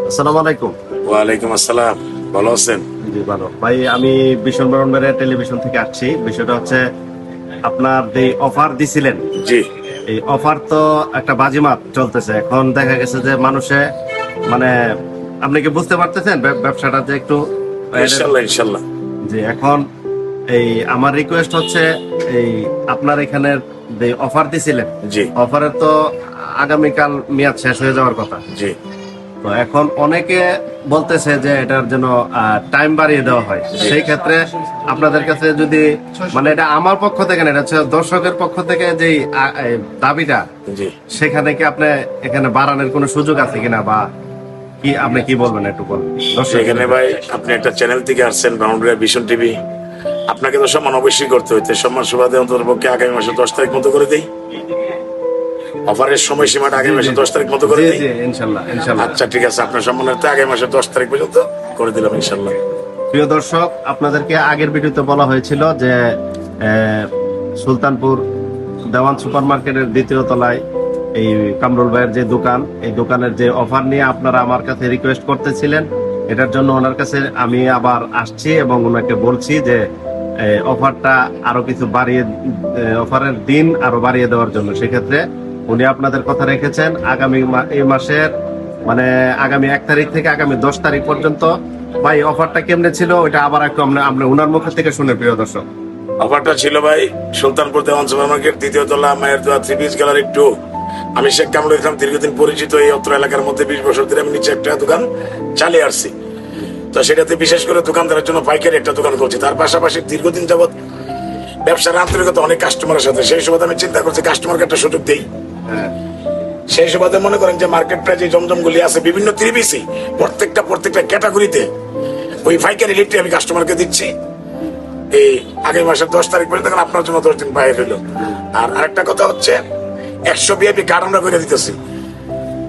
আসসালামু আলাইকুম। ওয়ালাইকুম আসসালাম। ভালো আছেন? জি ভালো ভাই, আমি ভীষণ ব্রাহ্মণবাড়িয়া টেলিভিশন থেকে আসছি। বিষয়টা হচ্ছে আপনার যে অফার দিছিলেন, জি, এই অফার তো একটা বাজিমাত চলতেছে। এখন দেখা গেছে যে মানুষে মানে আপনি কি বুঝতে পারতেছেন ব্যবসাটা যে একটু ইনশাল্লাহ ইনশাল্লাহ। যে এখন এই আমার রিকোয়েস্ট হচ্ছে এই আপনার এখানে যে অফার দিছিলেন, জি অফারের তো আগামীকাল মেয়াদ শেষ হয়ে যাওয়ার কথা। জি তো এখন অনেকে বলতেছে যে এটার জন্য টাইম বাড়িয়ে দেওয়া হয়। সেই ক্ষেত্রে আপনাদের কাছে যদি মানে এটা আমার পক্ষ থেকে না, এটা হচ্ছে দর্শকের পক্ষ থেকে যে দাবিটা, জি। সেখানে কি আপনি এখানে বাড়ানোর কোনো সুযোগ আছে কিনা, বা কি আপনি কি বলবেন একটু বলুন দর্শক। এখানে ভাই আপনি একটা চ্যানেল থেকে আসছেন, ব্রাহ্মণবাড়িয়া ভিশন টিভি। আপনাকে তো সম্মান অবশ্যই করতে হইতে, সম্মান সুবাদে অন্ততপক্ষে আগামী মাসে 10 তারিখ মতো করে দেই। অফারের সময়সীমাটা আগামী মাসে 10 তারিখ মতো করে জি দেই। জি ইনশাল্লাহ ইনশাল্লাহ। আচ্ছা ঠিক আছে, আপনার সম্মানার্থে আগামী মাসে 10 তারিখ পর্যন্ত করে দিলাম ইনশাল্লাহ। প্রিয় দর্শক, আপনাদেরকে আগের ভিডিওতে বলা হয়েছিল যে সুলতানপুর দেওয়ান সুপার মার্কেটের দ্বিতীয় তলায় এই কামরুল ভাইয়ের যে দোকান, এই দোকানের যে অফার নিয়ে আপনারা আমার কাছে রিকোয়েস্ট করতেছিলেন, এটার জন্য ওনার কাছে আমি আবার আসছি এবং ওনাকে বলছি যে অফারটা আরো কিছু বাড়িয়ে, অফারের দিন আরো বাড়িয়ে দেওয়ার জন্য। সেক্ষেত্রে উনি আপনাদের কথা রেখেছেন আগামী এই মাসের মানে আগামী 1 তারিখ থেকে আগামী 10 তারিখ পর্যন্ত। ভাই অফারটা কেমনে ছিল ওইটা আবার একটু আমরা ওনার মুখ থেকে শুনে, প্রিয় দর্শক। অফারটা ছিল ভাই, সুলতানপুর দেওয়ান সুপার মার্কেট, দ্বিতীয় তলা, মায়ের দোয়া, 3 পিস গ্যালারি 2। আমি শেখ কামরুল ইসলাম, দীর্ঘদিন পরিচিত। এই অত্র এলাকার মধ্যে 20 বছর ধরে আমি নিচে একটা দোকান চালিয়ে আসছি। তো সেটাতে বিশেষ করে দোকানদারের জন্য পাইকারি একটা দোকান করছি। তার পাশাপাশি দীর্ঘদিন যাবৎ ব্যবসার আন্তরিকতা অনেক কাস্টমারের সাথে। সেই সুবাদে আমি চিন্তা করছি কাস্টমারকে একটা সুযোগ দেই। সেই সুবাদে মনে করেন যে মার্কেট প্রায় যে জমজমগুলি আছে বিভিন্ন 3 পিসি, প্রত্যেকটা ক্যাটাগরিতে ওই পাইকারি রেটে আমি কাস্টমারকে দিচ্ছি। এই আগামী মাসের 10 তারিখ পর্যন্ত আপনার জন্য 10 দিন বাইরে হইলো। আর আরেকটা কথা হচ্ছে 100 ভিআইপি কার্ড আমরা করে দিতেছি।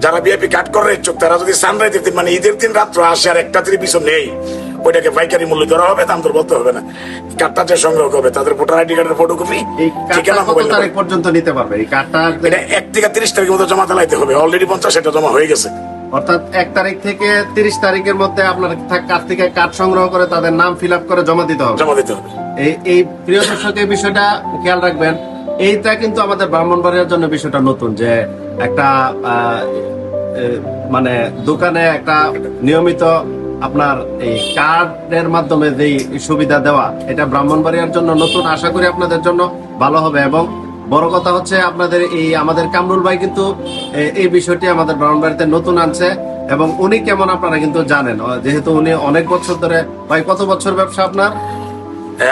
যারা ভিআইপি কার্ড করার ইচ্ছুক তারা যদি সানরাইজের দিন মানে ঈদের দিন রাত্র আসে আর একটা 3 পিসও নেই, ওইটাকে পাইকারি মূল্য ধরা হবে, দাম দর বলতে হবে না। কার্ডটা যে সংগ্রহ করবে তাদের ভোটার আইডি কার্ডের ফটোকপি, ঠিকানা, মোবাইল নাম্বার পর্যন্ত নিতে পারবে এই কার্ডটা। এটা 1 থেকে 30 তারিখের মধ্যে জমা দিলাইতে হবে। অলরেডি 50 এটা জমা হয়ে গেছে। অর্থাৎ 1 তারিখ থেকে 30 তারিখের মধ্যে আপনার কাছ থেকে কার্ড সংগ্রহ করে তাদের নাম ফিল আপ করে জমা দিতে হবে। এই প্রিয় দর্শক, এই বিষয়টা খেয়াল রাখবেন। এইটা কিন্তু আমাদের ব্রাহ্মণবাড়িয়ার জন্য বিষয়টা নতুন, যে একটা মানে দোকানে একটা নিয়মিত আপনার এই কার্ডের মাধ্যমে যে সুবিধা দেওয়া, এটা ব্রাহ্মণবাড়িয়ার জন্য নতুন। আশা করি আপনাদের জন্য ভালো হবে। এবং বড় কথা হচ্ছে আপনাদের এই আমাদের কামরুল ভাই কিন্তু এই বিষয়টি আমাদের ব্রাহ্মণবাড়িতে নতুন আনছে, এবং উনি কেমন আপনারা কিন্তু জানেন, যেহেতু উনি অনেক বছর ধরে। ভাই কত বছর ব্যবসা আপনার?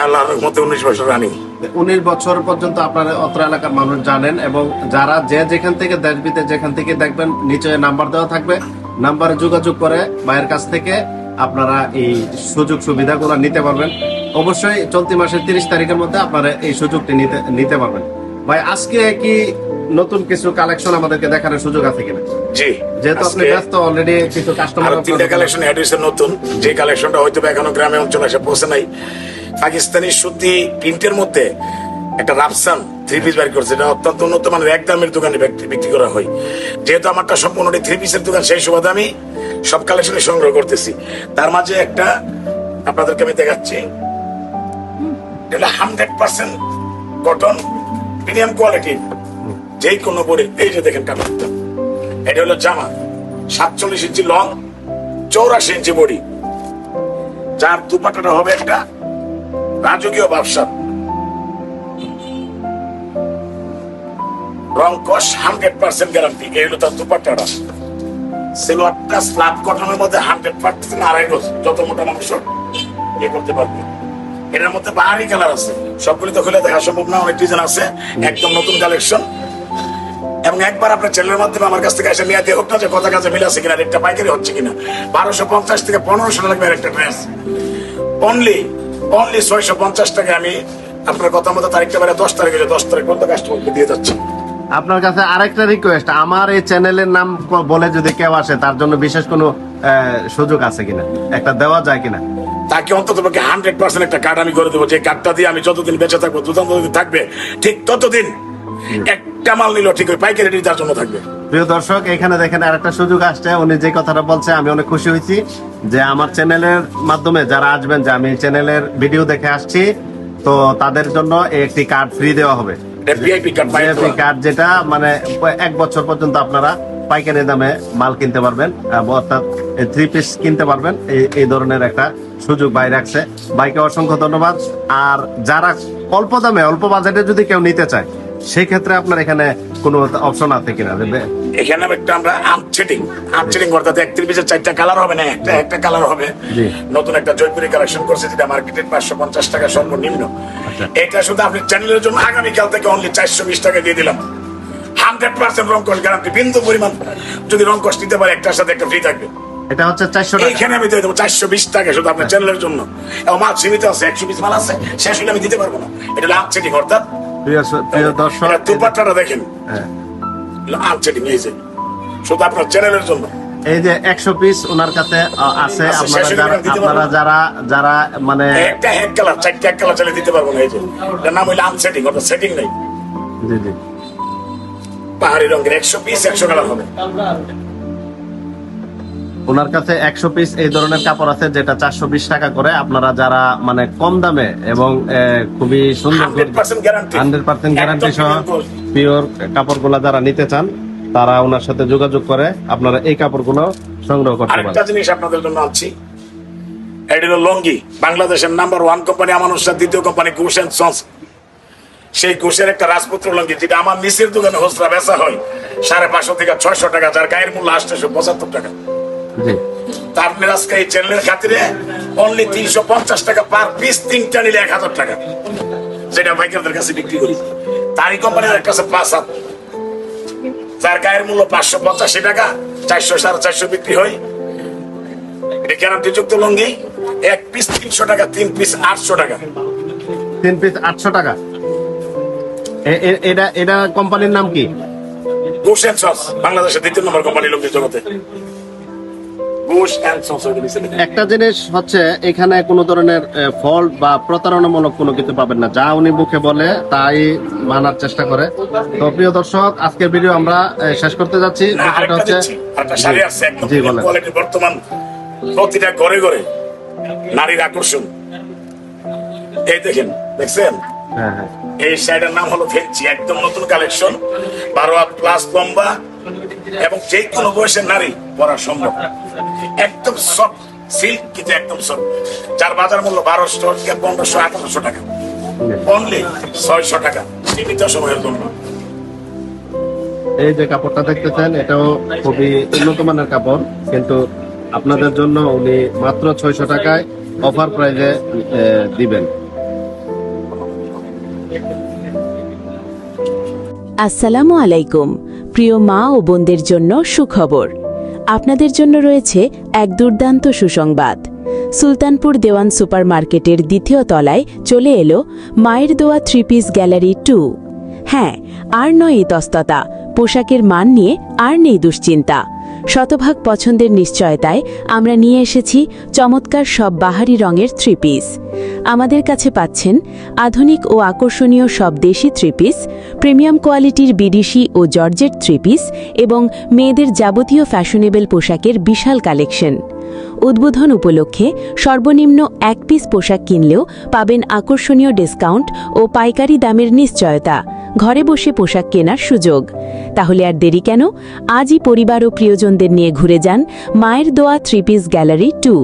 আল্লাহর রহমতে 19 বছর রানিং। 19 বছর পর্যন্ত আপনার অত্র এলাকার মানুষ জানেন। এবং যারা যেখান থেকে দেশ বিদেশ যেখান থেকে দেখবেন, নিচে নাম্বার দেওয়া থাকবে, নাম্বারে যোগাযোগ করে ভাইয়ের কাছ থেকে আপনারা এই সুযোগ সুবিধাগুলো নিতে পারবেন। অবশ্যই চলতি মাসের 30 তারিখের মধ্যে আপনারা এই সুযোগটি নিতে পারবেন। ভাই আজকে কি নতুন কিছু কালেকশন আমাদেরকে দেখানোর সুযোগ আছে কিনা? জি, যেহেতু আপনি ব্যস্ত, অলরেডি কিছু কাস্টমার। 3টা কালেকশন অ্যাড হয়েছে নতুন। যে কালেকশনটা হয়তো এখনো গ্রামে অঞ্চলে এসে পৌঁছে নাই। পাকিস্তানি সুতি প্রিন্টের মধ্যে একটা রাফসান 3 পিস বের করছে। এটা অত্যন্ত উন্নত মানের, এক দামের দোকানে বিক্রি করা হয়। যেহেতু আমারটা সম্পূর্ণটি 3 পিসের দোকান, সেই সুবাদে আমি সব কালেকশনে সংগ্রহ করতেছি। তার মাঝে একটা আপনাদেরকে আমি দেখাচ্ছি। এটা 100% কটন, প্রিমিয়াম কোয়ালিটি, যেই কোনো বডি। এই যে দেখেন কাপড়টা, এটা হলো জামা, 47 ইঞ্চি লং, 84 ইঞ্চি বডি, যার দুপাট্টাটা হবে একটা রাজকীয় ব্যবসা। রং কস 100% গ্যারান্টি। এই হলো তার দুপাট্টাটা। সিলভারটা স্ল্যাব কটনের মধ্যে 100% আড়াই গজ, যত মোটা মানুষ করতে পারবে। এটার মধ্যে বাহারি কালার আছে, সবগুলি তো খুলে দেখা সম্ভব না, অনেক ডিজাইন আছে। একদম নতুন কালেকশন। এবং একবার আপনার চ্যানেলের মাধ্যমে আমার কাছ থেকে এসে নিয়ে দেখুক না যে কথা কাজে মিল আছে কিনা, রেটটা পাইকারি হচ্ছে কিনা। 1250 থেকে 1500 লাগবে একটা ড্রেস। অনলি 650 টাকা আমি আপনার কথা মতো তারিখটা বেড়ে 10 তারিখে 10 তারিখ পর্যন্ত কাস্টমারকে দিয়ে যাচ্ছি। আপনার কাছে আরেকটা রিকোয়েস্ট, আমার এই চ্যানেলের নাম বলে যদি কেউ আসে, তার জন্য বিশেষ কোনো সুযোগ আছে কিনা, একটা দেওয়া যায় কিনা? তাকে অন্তত 100% একটা কার্ড আমি করে দেবো। যে কার্ডটা দিয়ে আমি যতদিন বেঁচে থাকবো, দোকান যতদিন থাকবে, ঠিক ততদিন একটা মাল নিল ঠিক ওই পাইকারি তার জন্য থাকবে। প্রিয় দর্শক, এখানে দেখেন আরেকটা সুযোগ আসছে। উনি যে কথাটা বলছে আমি অনেক খুশি হয়েছি যে আমার চ্যানেলের মাধ্যমে যারা আসবেন, যে আমি চ্যানেলের ভিডিও দেখে আসছি, তো তাদের জন্য একটি কার্ড ফ্রি দেওয়া হবে। ভিআইপি কার্ড ভিআইপি কার্ড, যেটা মানে 1 বছর পর্যন্ত আপনারা পাইকারি দামে মাল কিনতে পারবেন, অর্থাৎ 3 পিস কিনতে পারবেন। এই ধরনের একটা সুযোগ ভাই রাখছে। ভাইকে অসংখ্য ধন্যবাদ। আর যারা অল্প দামে অল্প বাজেটে যদি কেউ নিতে চায়, সেই ক্ষেত্রে আপনার এখানে কোনো অপশন আছে কিনা? এখানে একটা আমরা আনসেটিং অর্থাৎ 31 পিসের 4টা কালার হবে না, একটা কালার হবে। জি। নতুন একটা জয়পুরি কালেকশন করছে, যেটা মার্কেটের 550 টাকা সর্বনিম্ন। আচ্ছা। এটা শুধু আপনি চ্যানেলের জন্য আগামীকাল থেকে অনলি 420 টাকা দিয়ে দিলাম। 100% রং কস্ট গ্যারান্টি, বিন্দু পরিমাণ যদি রং কস্ট নিতে পারে একটার সাথে একটা ফ্রি থাকবে। এটা হচ্ছে 400 টাকা। এইখানে আমি দিয়ে দেবো 420 টাকা শুধু আপনার চ্যানেলের জন্য। এবং মাল সীমিত আছে, 100 পিস মাল আছে, শেষ হলে আমি দিতে পারবো না। এটা আনসেটিং অর্থাৎ প্রিয় দর্শক, দুপাট্টাটা দেখেন, হ্যাঁ, আনসেটিং এই যে শুধু আপনার চ্যানেলের জন্য। এই যে 100 পিস ওনার কাছে আছে। আপনারা যারা মানে একটা এক কালার, 4টা এক কালার চালিয়ে দিতে পারবো না। এই যে এটার নাম হইলো আনসেটিং অর্থাৎ সেটিং নেই। জি জি, পাহাড়ি রঙের 100 পিস 100 কালার হবে। ওনার কাছে 100 পিস এই ধরনের কাপড় আছে, যেটা 420 টাকা করে। আপনারা যারা মানে কম দামে এবং খুবই সুন্দর 100% গ্যারান্টি 100% গ্যারান্টি সহ পিওর কাপড়গুলো যারা নিতে চান, তারা ওনার সাথে যোগাযোগ করে আপনারা এই কাপড়গুলো সংগ্রহ করতে আরেকটা পারেন। জিনিস আপনাদের জন্য আনছি, এটা হলো লঙ্গি। বাংলাদেশের নাম্বার 1 কোম্পানি আমানুর সাথে, দ্বিতীয় কোম্পানি কুশ এন্ড সন্স। সেই কুশের একটা রাজপুত্র লঙ্গি, যেটা আমার নিচের দোকানে খুচরা বেচা হয় 550 থেকে 600 টাকা, যার গায়ের মূল্য 875 টাকা। জি, তার আজকে এই চ্যানেলের খাতিরে অনলি 350 টাকা পার পিস, 3টা নিলে 1000 টাকা, যেটা বাইকারদের কাছে বিক্রি করি। তারই কোম্পানির কাছে 5 যার গায়ের মূল্য 585 টাকা, 400 450 বিক্রি হয়। এটা গ্যারান্টি যুক্ত লঙ্গি, 1 পিস 300 টাকা, 3 পিস 800 টাকা। 3 পিস 800 টাকা। এটা কোম্পানির নাম কি? কুশ এন্ড সন্স, বাংলাদেশের 2য় নম্বর কোম্পানি লঙ্গি জগতে। কুশ এন্ড সন্স। একটা জিনিস হচ্ছে, এখানে কোনো ধরনের ফল্ট বা প্রতারণামূলক কোনো কিছু পাবেন না। যা উনি মুখে বলে তাই মানার চেষ্টা করে। তো প্রিয় দর্শক, আজকের ভিডিও আমরা শেষ করতে যাচ্ছি। সেটা হচ্ছে জি বলেন। বর্তমান প্রতিটা ঘরে ঘরে নারীর আকর্ষণ। এই দেখছেন হ্যাঁ হ্যাঁ, এই শাড়িটার নাম হলো ফেন্সি, একদম নতুন কালেকশন, 12 হাত প্লাস লম্বা, এবং যে কোনো বয়সের নারী পরা সম্ভব। একদম সফট সিল্ক, কিন্তু একদম সফট, যার বাজার মূল্য 1200 থেকে 1500 1800 টাকা, অনলি 600 টাকা সীমিত সময়ের জন্য। এই যে কাপড়টা দেখতেছেন, এটাও খুবই উন্নত মানের কাপড়, কিন্তু আপনাদের জন্য উনি মাত্র 600 টাকায় অফার প্রাইজে দিবেন। আসসালামু আলাইকুম। প্রিয় মা ও বোনদের জন্য সুখবর। আপনাদের জন্য রয়েছে এক দুর্দান্ত সুসংবাদ। সুলতানপুর দেওয়ান সুপার মার্কেটের 2য় তলায় চলে এলো মায়ের দোয়া 3 পিস গ্যালারি 2। হ্যাঁ, আর নয় ইতস্ততা, পোশাকের মান নিয়ে আর নেই দুশ্চিন্তা। শতভাগ পছন্দের নিশ্চয়তায় আমরা নিয়ে এসেছি চমৎকার সব বাহারি রঙের 3 পিস। আমাদের কাছে পাচ্ছেন আধুনিক ও আকর্ষণীয় সব দেশি 3 পিস, প্রিমিয়াম কোয়ালিটির বিদেশি ও জর্জেট 3 পিস এবং মেয়েদের যাবতীয় ফ্যাশনেবল পোশাকের বিশাল কালেকশন। উদ্বোধন উপলক্ষে সর্বনিম্ন 1 পিস পোশাক কিনলেও পাবেন আকর্ষণীয় ডিসকাউন্ট ও পাইকারি দামের নিশ্চয়তা, ঘরে বসে পোশাক কেনার সুযোগ। তাহলে আর দেরি কেন? আজই পরিবার ও প্রিয়জনদের নিয়ে ঘুরে যান মায়ের দোয়া 3 পিস গ্যালারি 2।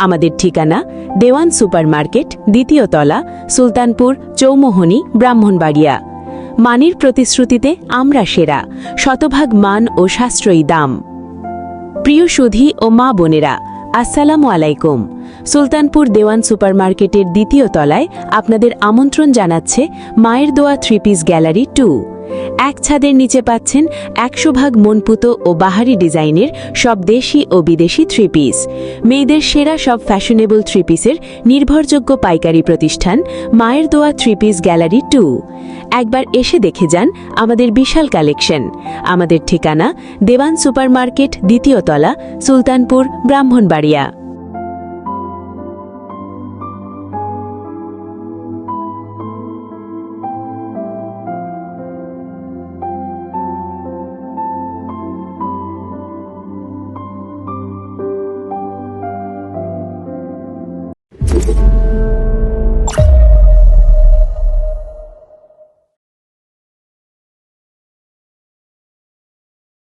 আমাদের ঠিকানা দেওয়ান সুপার মার্কেট, 2য় তলা, সুলতানপুর, চৌমোহনী, ব্রাহ্মণবাড়িয়া। মানের প্রতিশ্রুতিতে আমরা সেরা, শতভাগ মান ও সাশ্রয়ী দাম। প্রিয় সুধী ও মা বোনেরা, আসসালামু আলাইকুম। সুলতানপুর দেওয়ান সুপার মার্কেটের 2য় তলায় আপনাদের আমন্ত্রণ জানাচ্ছে মায়ের দোয়া 3 পিস গ্যালারি 2। এক ছাদের নিচে পাচ্ছেন 100 ভাগ মনপুত ও বাহারি ডিজাইনের সব দেশি ও বিদেশি 3 পিস। মেয়েদের সেরা সব ফ্যাশনেবল 3 পিসের নির্ভরযোগ্য পাইকারি প্রতিষ্ঠান মায়ের দোয়া 3 পিস গ্যালারি 2। একবার এসে দেখে যান আমাদের বিশাল কালেকশন। আমাদের ঠিকানা দেওয়ান সুপার মার্কেট, 2য় তলা, সুলতানপুর, ব্রাহ্মণবাড়িয়া। আলাইকুম।